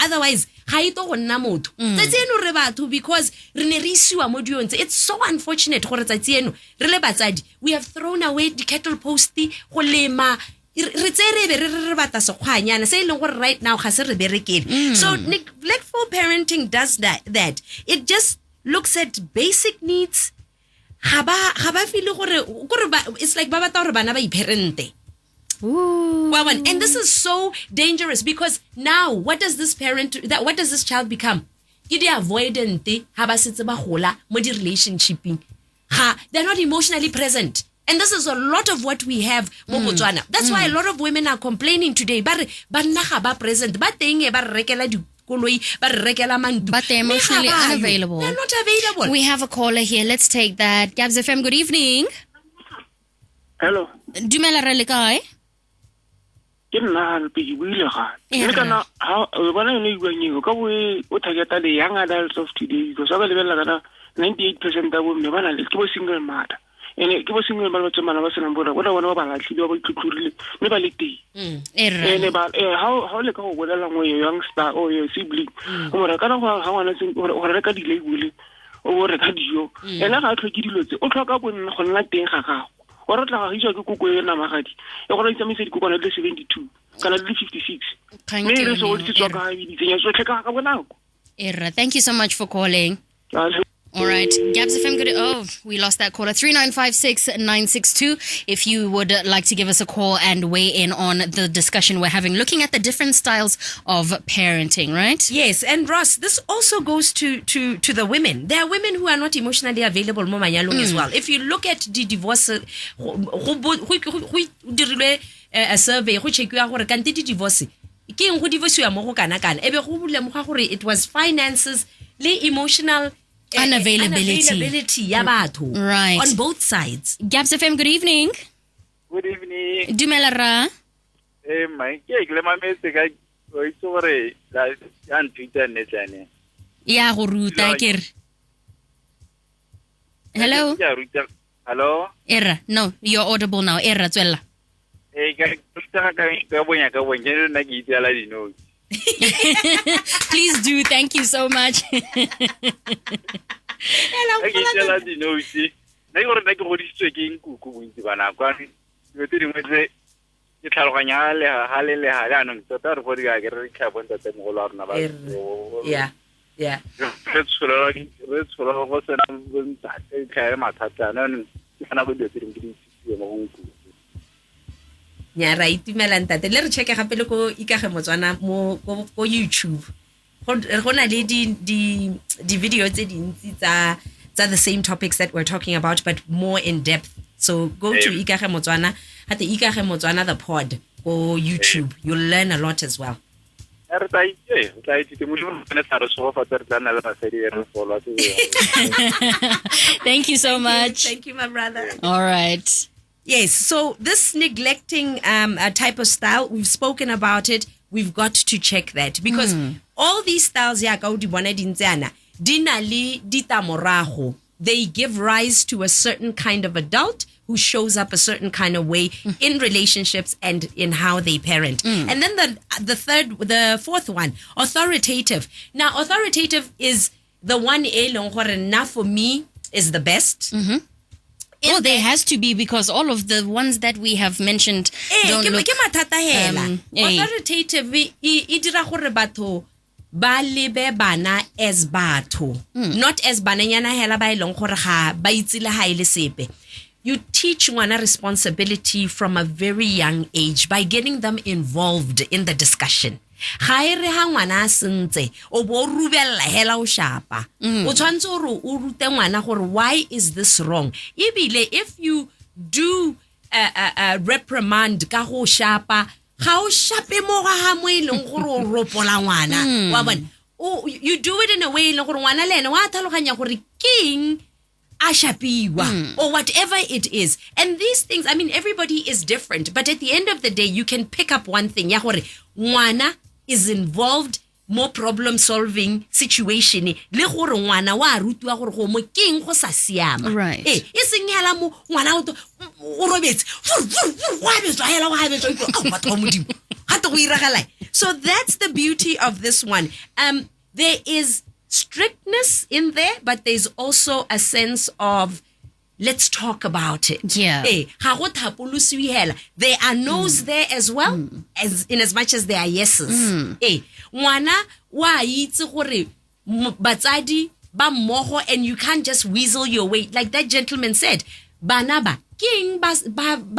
otherwise, because it's so unfortunate. We have thrown away the kettle posty. Right now, so neglectful parenting does that. It just looks at basic needs. It's like baba ta bana ba iparente. And this is so dangerous because now what does this child become? They're avoidant, relationshiping. They're not emotionally present. And this is a lot of what we have in Botswana. That's why a lot of women are complaining today. But present. But they're emotionally unavailable. They're not available. We have a caller here. Let's take that. Gabs FM, good evening. Hello. Dumela re le kae? Ke nna pe ke buile ga. Mme kana ha o bona ne bua nyego ka bo o targeta the young adults of today because ba lebella kana 98% of them ba na le ke bo single mother. Ene ke bo single ba tsomana ba sena bona bona ba latlhile ba ithutlhurile me ba le teng. Ene ba how le ka go bolela ngo youngster o your sibling. O mara kana ha ngwana se o reka di label o re ka dijo ena ga tlhoke dilo tse o tlhoka go nna teng ga gago o re tla ga iswa ke koko e na magadi e go re tsamaisa dikokwana le 72 kana le 56 me re so di tswa ka di tsenya so tleka ka bonako Era, thank you so much for calling. All right, Gabs FM, good. Oh, we lost that caller. 3956962. If you would like to give us a call and weigh in on the discussion we're having, looking at the different styles of parenting, right? Yes, and Ross, this also goes to the women. There are women who are not emotionally available mo manyalong as well. If you look at the divorce, a survey, divorce. It was finances, emotional unavailability right on both sides. Gabs FM, good evening. Good evening. Dumela ra. My ke le mametse ka o itse la ya ntwita ne tsane. Ya go ruta ke re. Hello. Ya ruta. Hello. Era, no, you're audible now. Era tswela. Ka bonya na ke itela dino. Please do. Thank you so much. Hello. Ke itela dino tsi. Na go re na ke godisitswe ke nkuku bontsi bana kwa. Yo tse dingwe tse ke tlhaloganya le ha no tota re go di ga ke re ka bonta tse mo go lwana ba. Yeah. Re tshola go sena bonta ke ka mathata no kana go dire tse dingwe di mo nkuku. Nya ra itumelanta le re check gape le ko Ikage Motswana mo ko YouTube go na le di video tse dintsi tsa the same topics that we're talking about but more in depth, so go to Ikage Motswana at the Ikage Motswana The Pod or YouTube. You'll learn a lot as well. Thank you so much. Thank you, my brother. All right. Yes, so this neglecting type of style, we've spoken about it. We've got to check that because all these styles, they give rise to a certain kind of adult who shows up a certain kind of way in relationships and in how they parent. And then the fourth one, authoritative. Now, authoritative is the one for me is the best. Oh, there has to be because all of the ones that we have mentioned don't look... Authoritative, dira gore batho ba lebe bana as batho, not as bananyana hela ba ilong gore ga ba itsile ha ile sepe. You teach one a responsibility from a very young age by getting them involved in the discussion. Ga ere ha ngwana sentse o bo rubella hela o shapa o tshwantse gore o rute ngwana gore why is this wrong. Ebile if you do reprimand ka go shapa ga o shape mo ga ha mo ileng gore o ropola ngwana wa bona you do it in a way le gore ngwana le ene wa tlhaloganya gore king ashapiwa or whatever it is. And these things, I mean, everybody is different, but at the end of the day you can pick up one thing ya gore ngwana is involved more problem solving situation le gore ngwana wa rutwa gore go mo keng go sa siama right e seng hela mo ngwana o robetse wa betsa hela wa betsa o batho modimo ha to go iragala. So that's the beauty of this one. There is strictness in there, but there's also a sense of let's talk about it. Yeah. There are no's there as well, as in as much as there are yeses. Ngwana wa itse gore batsadi ba mmogo, and you can't just weasel your way. Like that gentleman said, banaba king ba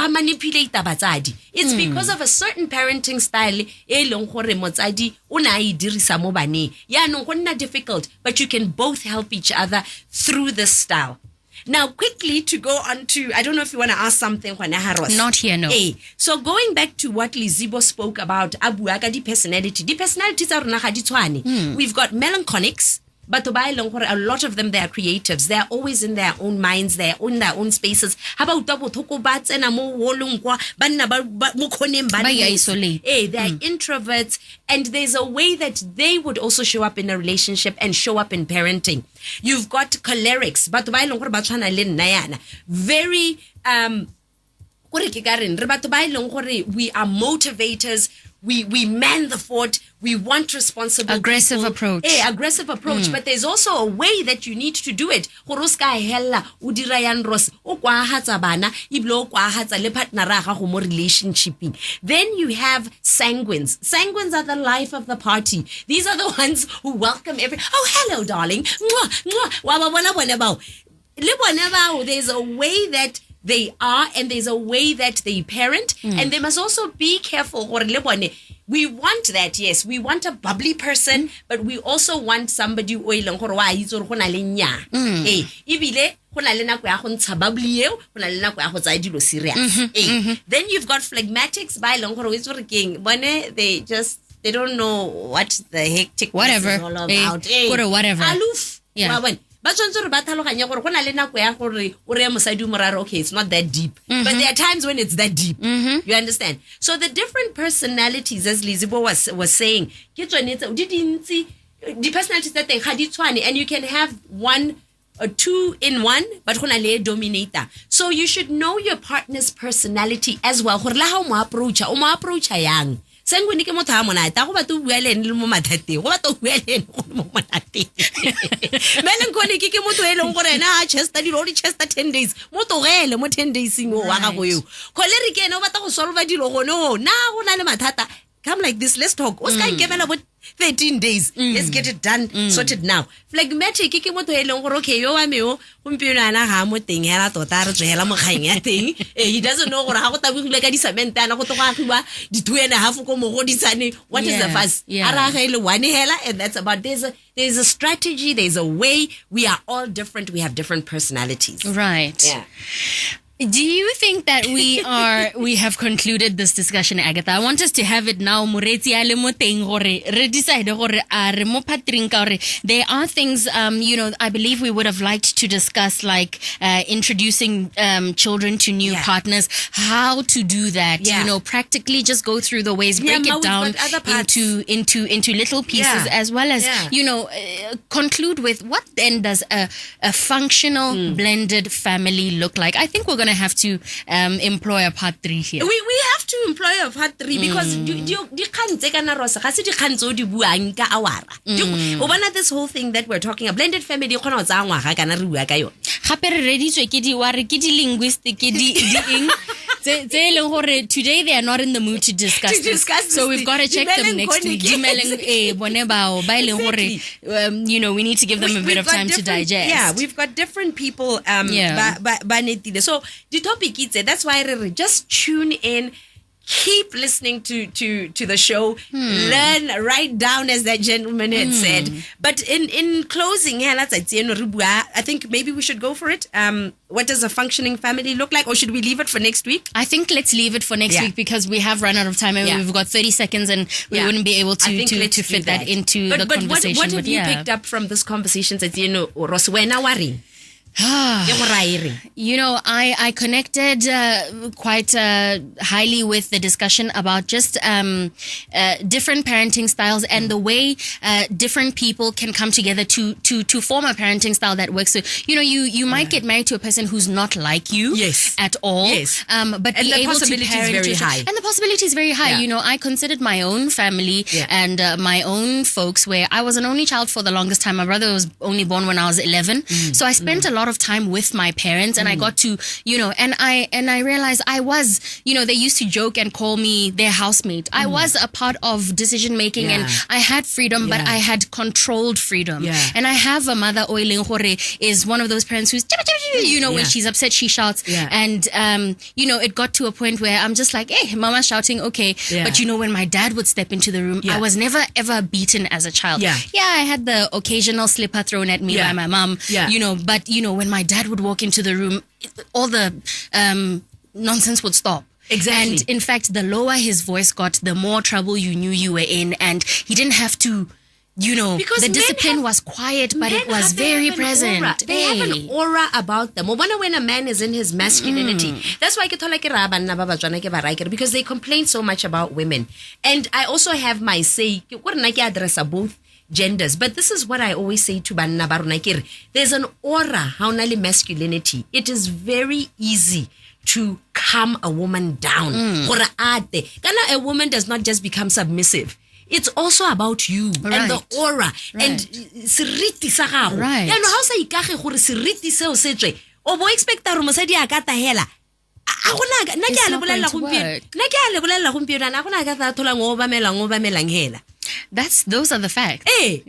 manipulate batsadi. It's because of a certain parenting style e leng gore motsadi o na e dirisa mo baneng. Ya no go nna difficult, but you can both help each other through this style. Now, quickly to go on to, I don't know if you want to ask something, Ross. Not here, no. So going back to what Lizibo spoke about, abuaga di personality. The personalities are we've got melancholics, but a lot of them, they are creatives. They are always in their own minds. They are in their own spaces. How about double toko bats and amo wolungwa banna isolate. They are introverts, and there's a way that they would also show up in a relationship and show up in parenting. You've got cholerics, but very kore ke ka reng re batho ba ileng gore we are motivators, we man the fort, we want responsible aggressive people. approach. Aggressive approach, but there's also a way that you need to do it. Gore o ska hella o dira yan ros o kwa hatsa bana iblo o kwa hatsa le partner ra ga go mo relationshiping. Then you have sanguines. Sanguines are the life of the party. These are the ones who welcome oh, hello darling. Mwah, mwah. Wa ba bona bona bao. Le bona bao, there's a way that they are, and there's a way that they parent, and they must also be careful. We want that, yes, we want a bubbly person, but we also want somebody who then you've got phlegmatics they don't know what the hectic Whatever. is all about. Whatever. Aloof. Yeah. But okay, it's not that deep. But there are times when it's that deep. You understand? So the different personalities, as Lizibo was saying, the personalities that they had, and you can have one or two in one, but dominator. So you should know your partner's personality as well. Approach yang. Sangwe ke motho a monata go batho bua le mo mathate go batho bua le mo monate melancholic ke motho e leng gore na chester di lori chester 10 days motho gele mo 10 days ngo wa ga go yo choleric ene o batla go solve dilo go no na go na le mathata. Come like this, let's talk. O ska nkemela bo 13 days. Let's get it done, sorted now. Phlegmatic ke motho e leng gore okay yo wa me o gompieno ana ga mo teng hela tota re tswela mo kgang ya teng. He doesn't know gore ga go tabogile ka di cement ana go toga khiwa di 2.5 ko mo godisane. What is the fuss? Ara ga ile one hela, and that's about there's a strategy, there's a way. We are all different, we have different personalities. Right. Yeah. Do you think that we have concluded this discussion, Agatha? I want us to have it now. There are things, I believe we would have liked to discuss, like introducing children to new partners, how to do that. Practically just go through the ways, break it down into little pieces, as well as conclude with what then does a functional blended family look like. I think we're going to have to employ a part 3 here. We have to employ a part 3 because this whole thing that we're talking a blended family today they are not in the mood to discuss this. So we've got to check them next week. We need to give them a bit of time to digest. Yeah, we've got different people. So the topic is that's why just tune in. Keep listening to the show. Learn, write down, as that gentleman had said. But in closing, I think maybe we should go for it. What does a functioning family look like, or should we leave it for next week? I think let's leave it for next week because we have run out of time and we've got 30 seconds and we wouldn't be able to fit that into the conversation. What have you picked up from this conversation? I connected quite highly with the discussion about just different parenting styles and the way different people can come together to form a parenting style that works. So you might get married to a person who's not like you at all, but be able to parent yourself. And the possibility is very high. I considered my own family and my own folks where I was an only child for the longest time. My brother was only born when I was 11, so I spent a lot of time with my parents, and I got to and I realized I was they used to joke and call me their housemate. I was a part of decision making and I had freedom, but I had controlled freedom. And I have a mother, Oileng Hore, is one of those parents who's when she's upset she shouts, and it got to a point where I'm just like, hey, mama's shouting, okay, but when my dad would step into the room, I was never ever beaten as a child. I had the occasional slipper thrown at me by my mom, but when my dad would walk into the room, all the nonsense would stop. Exactly. And in fact, the lower his voice got, the more trouble you knew you were in, and he didn't have to because the discipline was quiet, but it was very present. They have an aura about them. When a man is in his masculinity, that's why because they complain so much about women. And I also have my say, both genders, but this is what I always say to banna baruna. There's an aura, how masculinity. It is very easy to calm a woman down. Gore ate. Kana a woman does not just become submissive. It's also about you and the aura and seriti sa gago. Right. Ya no ha o sa ikage gore seriti seo se tswe. O bo expecta gore mosadi a ka tahela. It's not going to work. Those are the facts. I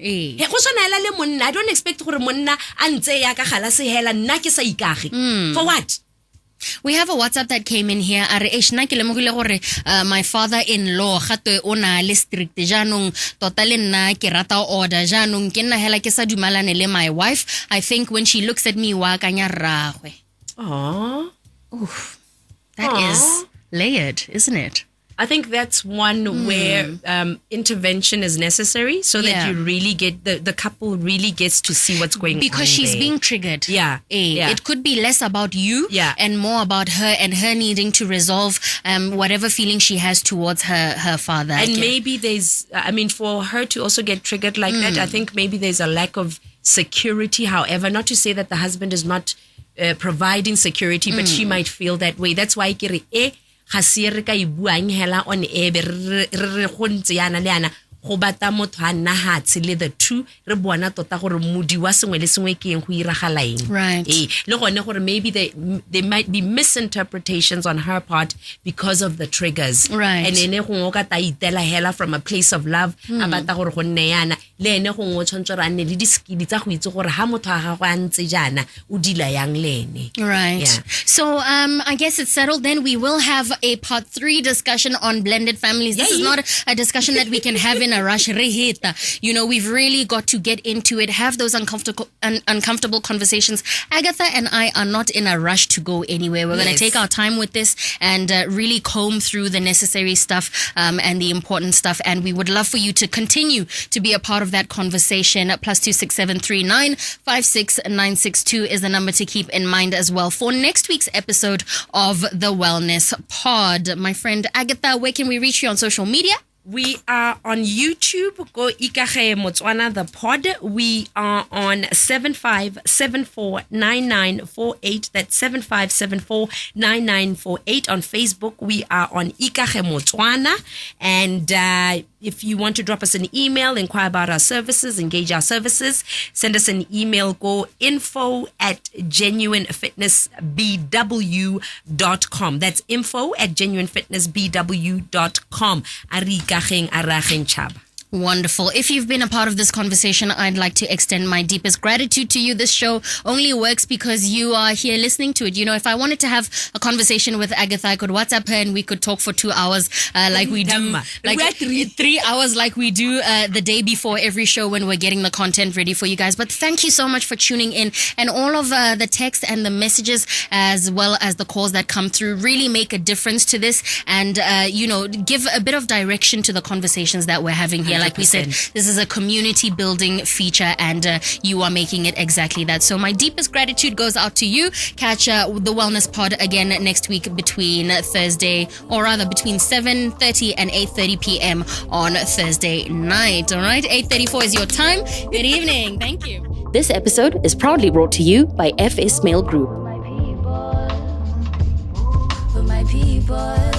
don't expect gore monna a ntse ya ka gala se hela nna ke sa ikage. For what? We have a WhatsApp that came in here. My father-in-law gato o na le strict jaanong tota le nna ke rata order jaanong ke nna hela ke sa dumalane le my wife. I think when she looks at me wa kanya rragwe. That is layered, isn't it? I think that's one where intervention is necessary so that you really get the couple really gets to see what's going on. Because she's being triggered. Yeah. It could be less about you and more about her and her needing to resolve whatever feeling she has towards her father. And maybe there's, for her to also get triggered like that, I think maybe there's a lack of security. However, not to say that the husband is not providing security, but she might feel that way. That's why ga se re ka ibuang hela on ebe re go ntse yana le yana go bata motho a nna hatse le the two re bona tota gore modi wa sengwe le sengwe ke eng go iragala eng. Right. Le gone gore maybe there might be misinterpretations on her part because of the triggers. Right. And ene go ka ta itela hela from a place of love a bata gore go nne yana le ene go tshwantse ra nne le diskidi tsa go itse gore ha motho a ga go a ntse jana o dila yang le ene. Right. Yeah. So I guess it's settled then. We will have a part 3 discussion on blended families. This is not a discussion that we can have in a rush. We've really got to get into it, have those uncomfortable conversations. Agatha and I are not in a rush to go anywhere. We're going to take our time with this and really comb through the necessary stuff and the important stuff. And we would love for you to continue to be a part of that conversation. +26739 56962 is the number to keep in mind as well for next week's episode of the Wellness Pod. My friend Agatha, where can we reach you on social media? We are on YouTube. Go Ikage Motswana The Pod. We are on 75749948. That's 75749948. On Facebook, we are on Ikage Motswana. And if you want to drop us an email, inquire about our services, engage our services, send us an email. Go info@genuinefitnessbw.com. That's info@genuinefitnessbw.com. Arikageng chab. Wonderful. If you've been a part of this conversation, I'd like to extend my deepest gratitude to you. This show only works because you are here listening to it. If I wanted to have a conversation with Agatha, I could WhatsApp her and we could talk for 2 hours like we do. Like 3 hours like we do the day before every show when we're getting the content ready for you guys. But thank you so much for tuning in. And all of the text and the messages as well as the calls that come through really make a difference to this and, give a bit of direction to the conversations that we're having here. Like we said, this is a community building feature and you are making it exactly that. So my deepest gratitude goes out to you. Catch the Wellness Pod again next week between 7:30 and 8:30 p.m. on Thursday night. All right, 8:34 is your time. Good evening. Thank you. This episode is proudly brought to you by FS Mail Group. For my people.